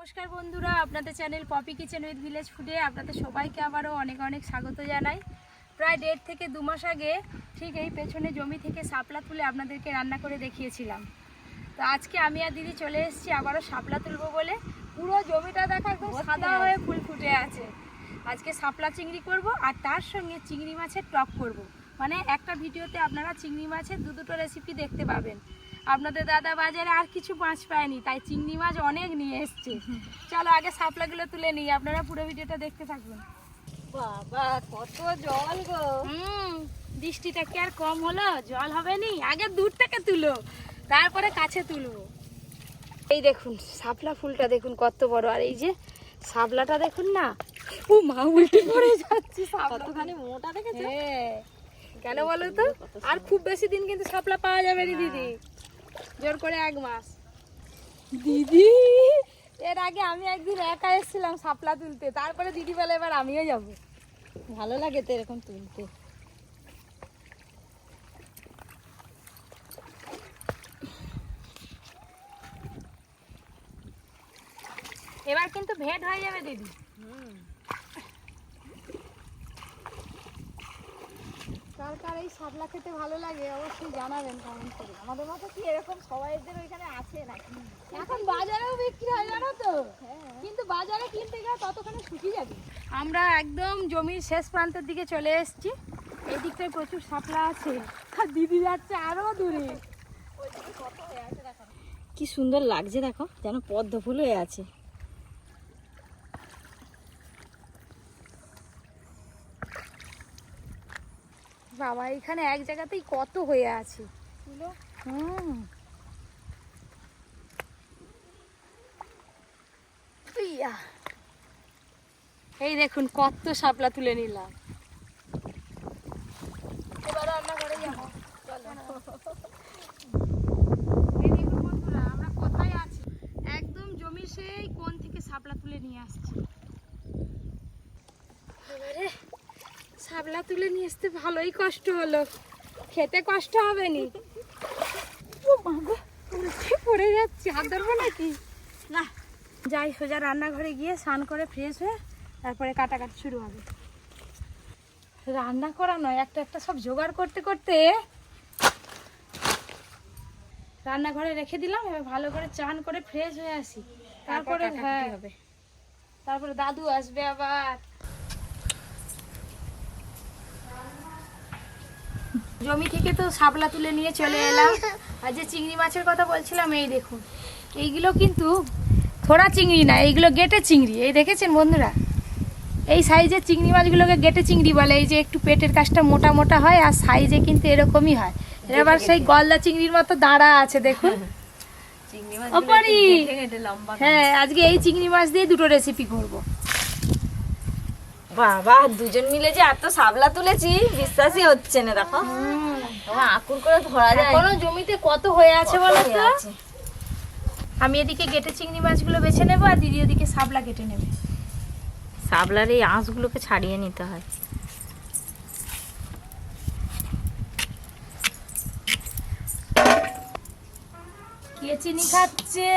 নমস্কার বন্ধুরা, আপনাদের channel Poppy kitchen with village ফুডে আপনাদের সবাইকে আবারও অনেক অনেক স্বাগত জানাই। প্রায় 1.5 থেকে 2 মাস আগে ঠিক এই পেছনে জমি থেকে শাপলা তুলে আপনাদেরকে রান্না করে দেখিয়েছিলাম। তো আজকে আমি আর দিদি চলে এসেছি আবারও শাপলা তুলবো বলে। পুরো জমিটা দেখা একদম সাদা হয়ে ফুল ফুটে আছে। আজকে শাপলা চিংড়ি করব আর তার সঙ্গে চিংড়ি মাছের টক করব। মানে একটা ভিডিওতে আপনারা চিংড়ি মাছের দুটো রেসিপি দেখতে পাবেন। আপনাদের দাদা বাজারে আর কিছু মাছ পায়নি, তাই চিংড়ি মাছ অনেক নিয়ে এসছে। চলো আগে শাপলাগুলো তুলে নিই, আপনারা পুরো ভিডিওটা দেখতে থাকবেন। বাবা কত জল গো! বৃষ্টিটা কি আর কম হলো? জল হবে নি? আগে দূর থেকে তুলো, তারপরে কাছে তুলবো। এই দেখুন শাপলা ফুলটা দেখুন কত বড়, আর এই যে শাপলাটা দেখুন না, ও মা উল্টে পড়ে যাচ্ছে। কতখানি মোটা দেখেছো? হ্যাঁ, কেন বলো তো? আর খুব বেশি দিন কিন্তু শাপলা পাওয়া যাবে না দিদি, জোর করে 1 মাস। দিদি এর আগে আমি একদিন একা এসেছিলাম শাপলা তুলতে, তারপরে দিদি বলে এবার আমিও যাবো। ভালো লাগে তো এরকম তুলতে। এবার কিন্তু ভেট হয়ে যাবে দিদি। কার কার এই শাপলা খেতে ভালো লাগে অবশ্যই জানাবেন কমেন্ট করে। আমাদের মতো কি এরকম সবাইদের ওইখানে আছে নাকি? এখন বাজারেও বিক্রি হয় জানো তো, কিন্তু বাজারে কিনতে গেলে ততক্ষণে শুকিয়ে যাবে। আমরা একদম জমির শেষ প্রান্তের দিকে চলে এসেছি। এই দিকটায় প্রচুর শাপলা আছে, আর দিদি যাচ্ছে আরো দূরে। কি সুন্দর লাগছে দেখো, যেন পদ্ম ফুল হয়ে আছে। বাবা এখানে এক জায়গাতেই কত হয়ে আছে। এই দেখুন কত শাপলা তুলে নিলাম। এবার রান্না করে যাবো। এই দেখুন বন্ধুরা, আমরা কোথায় আছি? একদম জমির সেই কোণ থেকে শাপলা তুলে নিয়ে আসছি। এবারে শাপলা তুলে নিয়ে আসতে ভালোই কষ্ট হলো, খেতে কষ্ট হবে নি। ও মা গো, উল্টে পড়ে যাচ্ছি, হাত ধরবো নাকি? না, যাই সোজা রান্নাঘরে গিয়ে স্নান করে ফ্রেশ হয়ে তারপরে কাটাকাটি শুরু হবে। রান্না করা নয়, একটা একটা সব জোগাড় করতে করতে রান্নাঘরে রেখে দিলাম। এবার ভালো করে চান করে ফ্রেশ হয়ে আসি, তারপরে হবে। তারপরে দাদু আসবে আবার। জমি থেকে তো শাপলা তুলে নিয়ে চলে এলাম। আর যে চিংড়ি মাছের কথা বলছিলাম, এই দেখুন এইগুলো কিন্তু থোড়া চিংড়ি না, এইগুলো গেটে চিংড়ি। এই দেখেছেন বন্ধুরা, এই সাইজের চিংড়ি মাছগুলোকে গেটে চিংড়ি বলে। এই যে একটু পেটের কাছটা মোটা মোটা হয়, আর সাইজে কিন্তু এরকমই হয়। এবার সেই গলদা চিংড়ির মতো দাঁড়া আছে দেখুন। হ্যাঁ, আজকে এই চিংড়ি মাছ দিয়ে দুটো রেসিপি করবো। বাবা দুজন মিলে যে এত শাপলা তুলেছি বিশ্বাসই হচ্ছে না। দেখো আকুর করে ধরা যায়। কোনো জমিতে কত হয়ে আছে বলো তো। আমি এদিকে গেটে চিংড়ি মাছগুলো বেছে নেবো, আর দিদি ওদিকে শাপলা কেটে নেবে। শাপলার এই আঁশগুলোকে ছাড়িয়ে নিতে হয়। কে চিনি খাচ্ছে?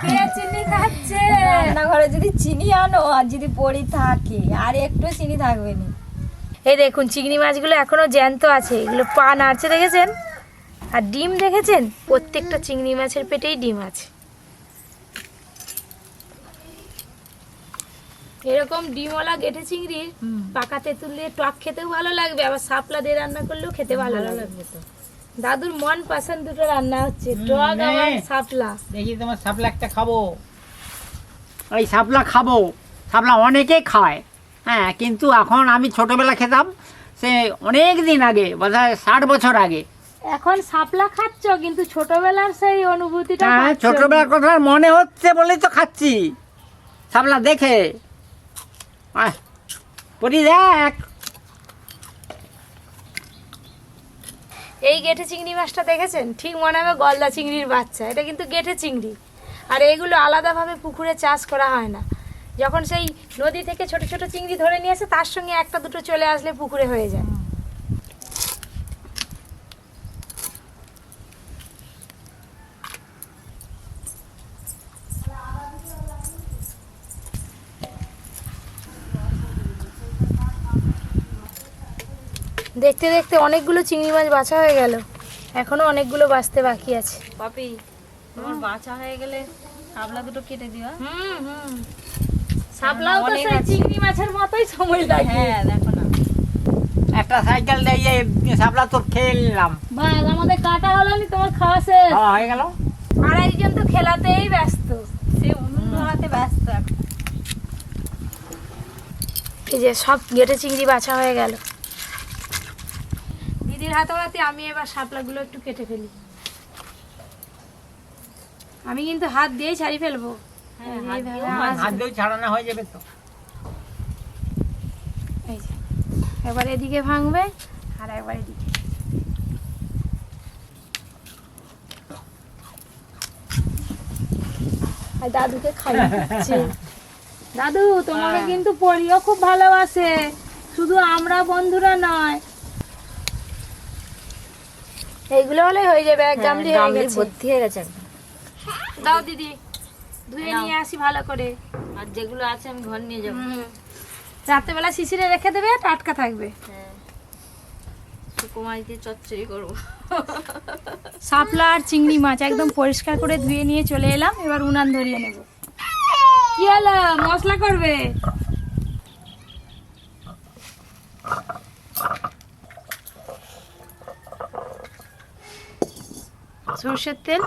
কে চিনি খাচ্ছে? রান্নাঘরে যদি চিনি আনো আর যদি পড়ি থাকে আর একটু চিনি থাকবে না। এই দেখুন চিংড়ি মাছগুলো এখনো জ্যান্ত আছে, এগুলো পা নাড়ছে দেখেছেন? আর ডিম দেখেছেন? প্রত্যেকটা চিংড়ি মাছের পেটেই ডিম আছে। এরকম ডিমওয়ালা গেটে চিংড়ি পাকা তেঁতুল দিয়ে টক খেতেও ভালো লাগবে, আবার শাপলা দিয়ে রান্না করলেও খেতে ভালো লাগবে। তো দাদুর মন পছন্দ দুটো রান্না হচ্ছে, টক আর শাপলা। দেখি তোমার শাপলা একটা খাবো। ওই শাপলা খাবো, শাপলা অনেকেই খায়। হ্যাঁ, কিন্তু এখন আমি ছোটবেলা খেতাম, সে অনেক দিন আগে, বোধহয় 60 বছর আগে। এখন শাপলা খাচ্ছ, কিন্তু ছোটবেলার সেই অনুভূতিটা। হ্যাঁ, ছোটবেলার কথা মনে হচ্ছে বলেই তো খাচ্ছি শাপলা দেখে। পরি দেখ, এই গেটে চিংড়ি মাছটা দেখেছেন? ঠিক মনে হবে গলদা চিংড়ির বাচ্চা। এটা কিন্তু গেটে চিংড়ি, আর এগুলো আলাদাভাবে পুকুরে চাষ করা হয় না। যখন সেই নদী থেকে ছোট ছোট চিংড়ি ধরে নিয়ে আসে, তার সঙ্গে একটা দুটো চলে আসলে পুকুরে হয়ে যায়। দেখতে দেখতে অনেকগুলো চিংড়ি মাছ বাছা হয়ে গেল, এখনো অনেকগুলো বাছতে বাকি আছে। পপি তোমার বাছা হয়ে গেলে শাপলা দুটো কেটে দিও। শাপলাও তো সেই চিংড়ি মাছের মতোই সময় লাগে। হ্যাঁ দেখো না, একটা সাইকেল দিয়ে শাপলা তো খেয়ে নিলাম। বাস আমাদের কাটা হলো নি, তোমার খাওয়া শেষ। খাওয়া হয়ে গেল। আড়াইজন তো খেলাতেই ব্যস্ত, সে উনুন ধরাতে ব্যস্ত এখন। এই যে সব গেটে চিংড়ি বাছা হয়ে গেল। দিদির হাতে আমি এবার শাপলাগুলো একটু কেটে ফেলি। আমি কিন্তু হাত দিয়েই ছাড়ি ফেলবো। হ্যাঁ, হাত দিয়ে ছাড়ানো হয়ে যাবে তো। এই যে একবার এদিকে ভাঙবে আর একবার এদিকে। আর দাদুকে খাইয়ে দিচ্ছি। দাদু তোমাকে কিন্তু পরিও খুব ভালোবাসে, শুধু আমরা বন্ধুরা নয়। এইগুলো হলে হয়ে যাবে, এক গামলি হয়ে গেছে, ভর্তি হয়ে গেছে একদম। দাও দিদি, ধুয়ে নিয়ে আসি ভালো করে। আর যেগুলো আছে আমি ঘর নিয়ে যাবো। রাত্রেবেলা শিশিরে রেখে দেবে, টাটকা থাকবে। হ্যাঁ, শুকো মাছ দিয়ে চচ্চড়ি করবো। শাপলা আর চিংড়ি মাছ একদম পরিষ্কার করে ধুয়ে নিয়ে চলে এলাম। এবার উনান ধরিয়ে নেব। কি হলো, মশলা করবে? সরষের তেল।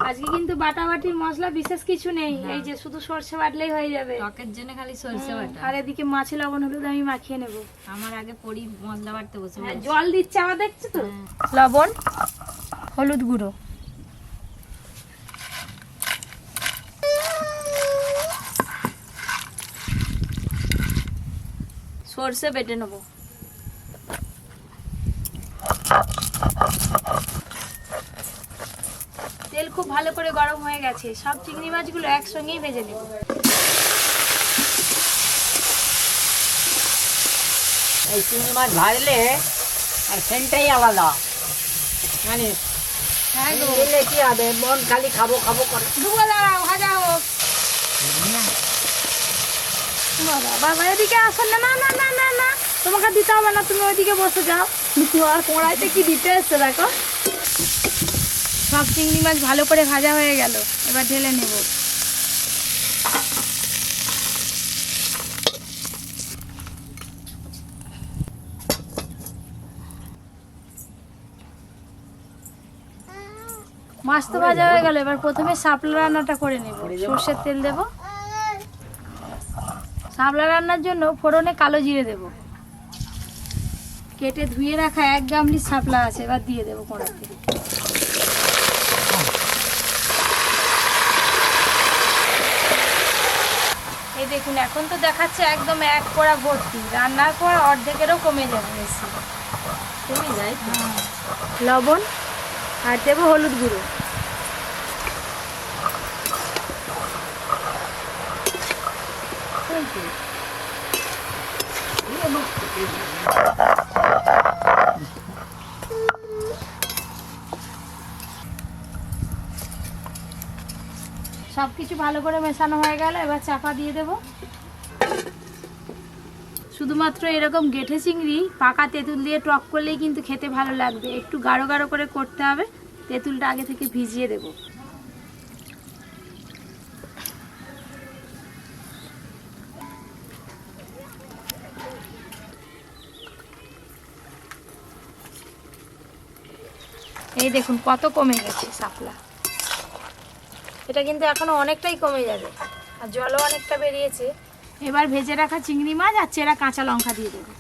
আজকে কিন্তু বাটাবাটির মশলা বিশেষ কিছু নেই, এই যে শুধু সরষে বাটলেই হয়ে যাবে। টকের জন্য খালি সরষে বাটা। আর এদিকে মাছে লবণ হলুদ আমি মাখিয়ে নেব। আমার আগে পরি মশলা বাটতে বসে হ্যাঁ, জল দিচ্ছে আবার, দেখছো তো। হ্যাঁ। লবণ, হলুদ গুঁড়ো, সরষে বেটে নেবো। তেল খুব ভালো করে গরম হয়ে গেছে, সব চিংড়ি মাছগুলো একসঙ্গেই ভেজে নেব। এই চিংড়ি মাছ ভাজলে আর সেন্টটাই আলাদা, জানিস। হ্যাঁ গো, দিলে কি হবে, মন খালি খাবো খাবো করে। ডুবো, দাঁড়াও, ভাজা হোক। বাবা, বাবা এদিকে আসো না, না না না না না, তোমাকে দিতে হবে না, তুমি ওইদিকে বসে যাও। আর কড়াইতে কি দিতে এসছে দেখো। সব চিংড়ি মাছ ভালো করে ভাজা হয়ে গেল, এবার ঢেলে নেব। মাছ তো ভাজা হয়ে গেল, এবার প্রথমে শাপলা রান্নাটা করে নেব। সর্ষের তেল দেব। শাপলা রান্নার জন্য ফোড়নে কালো জিরে দেব। কেটে ধুয়ে রাখা এক গামলি শাপলা আছে, এবার দিয়ে দেবো কড়াইতে। এই দেখুন, এখন তো দেখাচ্ছে একদম এক কড়া ভর্তি, রান্নার পর অর্ধেকেরও কমে যাবে বেশি। কমে যায় তো। লবণ আর দেবো হলুদ গুঁড়ো। সবকিছু ভালো করে মেশানো হয়ে গেল, এবার চাপা দিয়ে দেব। শুধুমাত্র এরকম গেঠে চিংড়ি পাকা তেঁতুল দিয়ে টক করলেই কিন্তু খেতে ভালো লাগবে। একটু গাঢ় গাঢ় করে করতে হবে, তেঁতুলটা আগে থেকে ভিজিয়ে দেব। এই দেখুন কত কমে গেছে শাপলা। এটা কিন্তু এখনো অনেকটাই কমে যাবে, আর জলও অনেকটা বেরিয়েছে। এবার ভেজে রাখা চিংড়ি মাছ আর চেরা কাঁচা লঙ্কা দিয়ে দেবো।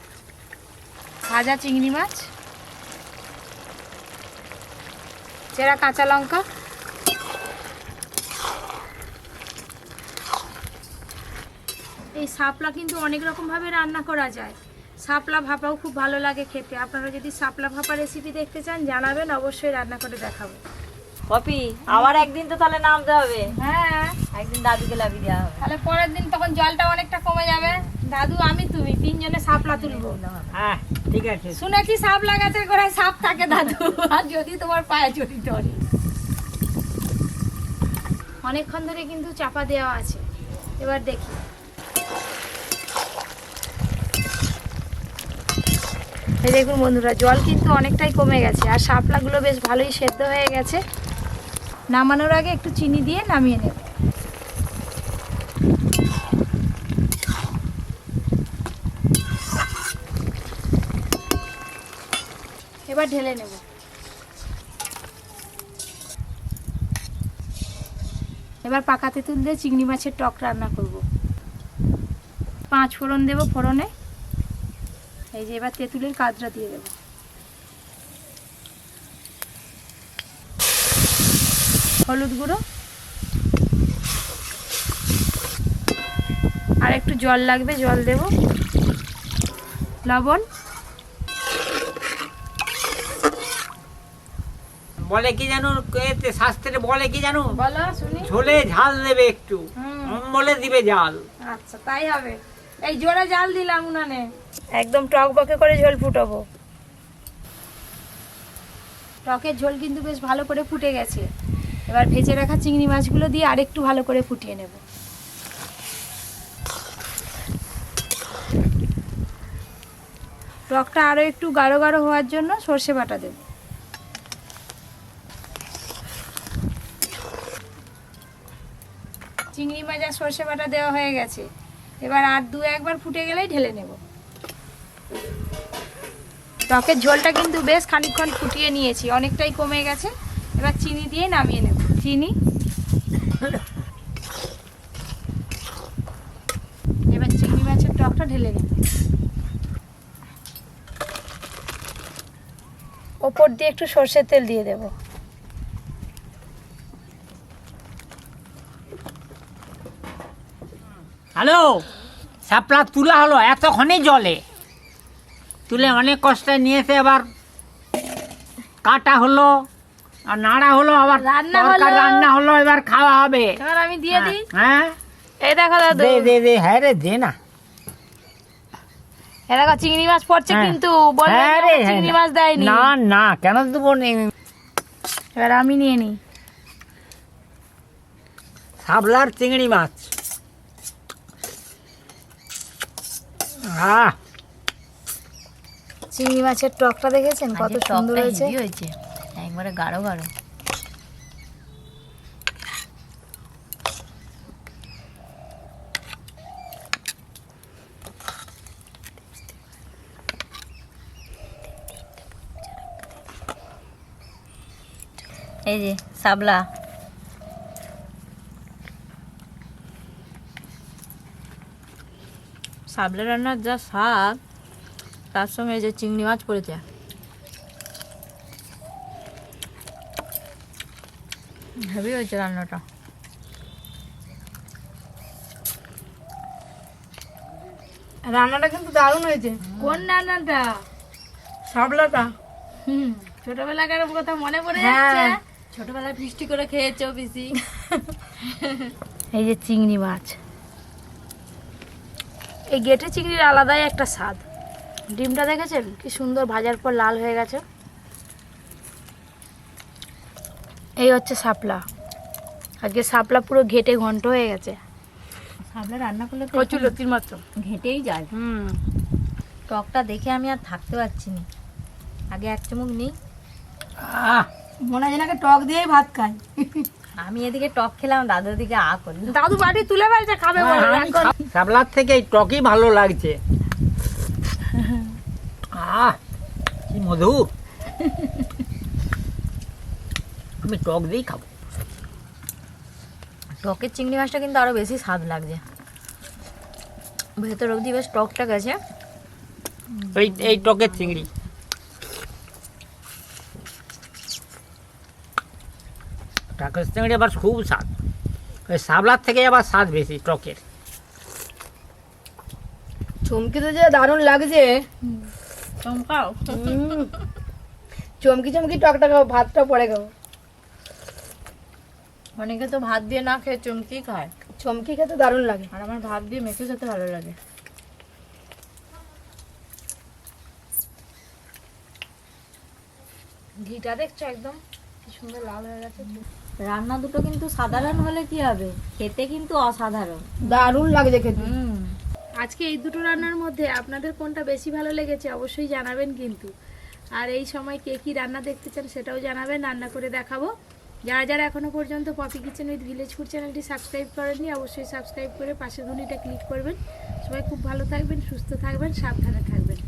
ভাজা চিংড়ি মাছ, চেরা কাঁচা লঙ্কা, এই শাপলা কিন্তু অনেক রকম ভাবে রান্না করা যায়। শাপলা ভাপাও খুব ভালো লাগে খেতে। আপনারা যদি শাপলা ভাপা রেসিপি দেখতে চান জানাবেন, অবশ্যই রান্না করে দেখাবো। পপি আবার একদিন তো তাহলে নামতে হবে। হ্যাঁ, একদিন দাদুকে লাভি দেওয়া হবে। তাহলে পরের দিন তখন জলটা অনেকটা কমে যাবে। দাদু, আমি, তুমি তিনজনে শাপলা তুলবো। হ্যাঁ ঠিক আছে। শুনেছি শাপলা গাছের গোড়ায় সাপ থাকে দাদু, আর যদি তোমার পায়ে চটি ধরে। অনেকক্ষণ ধরে কিন্তু চাপা দেওয়া আছে, এবার দেখি। এই দেখুন বন্ধুরা, জল কিন্তু অনেকটাই কমে গেছে আর শাপলাগুলো বেশ ভালোই সেদ্ধ হয়ে গেছে। নামানোর আগে একটু চিনি দিয়ে নামিয়ে নেব। এবার ঢেলে নেব। এবার পাকা তেঁতুল দিয়ে চিংড়ি মাছের টক রান্না করব। 5 ফোড়ন দেব, ফোড়নে এই যে এবার তেঁতুলের কাঁচরা দিয়ে দেব। হলুদ গুঁড়ো আর একটু জল লাগবে, জল দেব। লবণ, বলে কি জানো, এতে শাস্ত্রে বলে কি জানো, বলো শুনি। ঝোলে ঝাল দেবে একটু, বলে দিবে জাল। আচ্ছা তাই হবে। এই জোরে জাল দিলাম উনানে, একদম টক বকে করে ঝোল ফুটাবো। টকের ঝোল কিন্তু বেশ ভালো করে ফুটে গেছে। এবার ভেজে রাখা চিংড়ি মাছগুলো দিয়ে আরেকটু ভালো করে ফুটিয়ে নেব। টকটা আরো একটু গাঢ় গাঢ় হওয়ার জন্য সর্ষে বাটা দেব। চিংড়ি মাছ আর সর্ষে বাটা দেওয়া হয়ে গেছে। এবার আর 2-1 ফুটে গেলেই ঢেলে নেব। টকের ঝোলটা কিন্তু বেশ খানিকক্ষণ ফুটিয়ে নিয়েছি, অনেকটাই কমে গেছে। এবার চিনি দিয়ে নামিয়ে নেব। চিনি, এবার চিংড়ি মাছের টকটা ঢেলে নেব। ওপর দিয়ে একটু সর্ষের তেল দিয়ে দেব। হ্যালো, শাপলা তুলা হলো এতক্ষণে জলে, তুলে অনেক কষ্টে নিয়েছে, এবার কাটা হলো আর নাড়া হলো, আবার রান্না হলো, এবার খাওয়া হবে। এবার আমি দিয়ে দিই। হ্যাঁ এই দেখো দাদু, দে দে দে, হ্যাঁ রে দে না। এই দেখো চিংড়ি মাছ পড়ছে, কিন্তু বলবেন হ্যাঁ না রে, চিংড়ি মাছ দেয়নি। না না, কেন দেবো? এবার আমি নিয়ে নিই। শাপলার চিংড়ি মাছ, চিংড়ি মাছের টকটা দেখেছেন কত সুন্দর হয়েছে। একবারে গাঢ় গাঢ়। এই যে শাপলা, শাপলা রান্নার যা স্বাদ, তার সঙ্গে এই যে চিংড়ি মাছ পড়েছে, হেভি হয়েছে রান্নাটা। রান্নাটা কিন্তু দারুণ হয়েছে। কোন রান্নাটা? শাপলাটা। ছোটবেলাকার কথা মনে পড়ে যাচ্ছে। ছোটবেলায় ফিস্টি করে খেয়েছো পিসি। এই যে চিংড়ি মাছ, এই গেটে চিংড়ির আলাদাই একটা স্বাদ। ডিমটা দেখেছেন কি সুন্দর, ভাজার পর লাল হয়ে গেছে। এই হচ্ছে শাপলা। আজকে শাপলা পুরো ঘেটে ঘন্ট হয়ে গেছে। শাপলা রান্না করলে তো প্রচুর লতির মাত্র ঘেটেই যায়। টকটা দেখে আমি আর থাকতে পারছি না। আগে 1 চামচ নিই। মনে হয় নাকি টক দিয়েই ভাত খাই। আমি এদিকে টক খেলাম, দাদু দিকে আ করলো। দাদু বাটি তুলে ফেলছে, খাবে বলে। শাপলার থেকে এই টকই ভালো লাগছে। কি মধুর, আমি টক দিয়েই খাবো। টকের চিংড়ি মাছটা কিন্তু আরো বেশি স্বাদ লাগছে, ভেতর অবধি বেশ টকটা গেছে। এই টকের চিংড়ি, টকের চিংড়ি আবার খুব স্বাদ। ওই শাপলার থেকে আবার স্বাদ বেশি টকের। চমকি তো যে দারুণ লাগছে। চমকাও। চমকি চমকি টকটা খাবো, ভাতটা পরে খাবো। অনেকে তো ভাত দিয়ে না খেয়ে চমকি খায়, চমকি খেতে দারুণ লাগে। আর আমার ভাত দিয়ে মেখে খেতে ভালো লাগে। ঘিটা দেখছো একদম কি সুন্দর লাল হয়ে গেছে। রান্না দুটো কিন্তু সাধারণ হলে কি হবে, খেতে কিন্তু অসাধারণ। দারুণ লাগছে খেতে। আজকে এই দুটো রান্নার মধ্যে আপনাদের কোনটা বেশি ভালো লেগেছে অবশ্যই জানাবেন কিন্তু। আর এই সময় কে কী রান্না দেখতে চান সেটাও জানাবেন, রান্না করে দেখাবো। যারা যারা এখনও পর্যন্ত Poppy kitchen with Village Food চ্যানেলটি সাবস্ক্রাইব করেননি অবশ্যই সাবস্ক্রাইব করে পাশে ঘন্টিটা ক্লিক করবেন। সবাই খুব ভালো থাকবেন, সুস্থ থাকবেন, সাবধানে থাকবেন।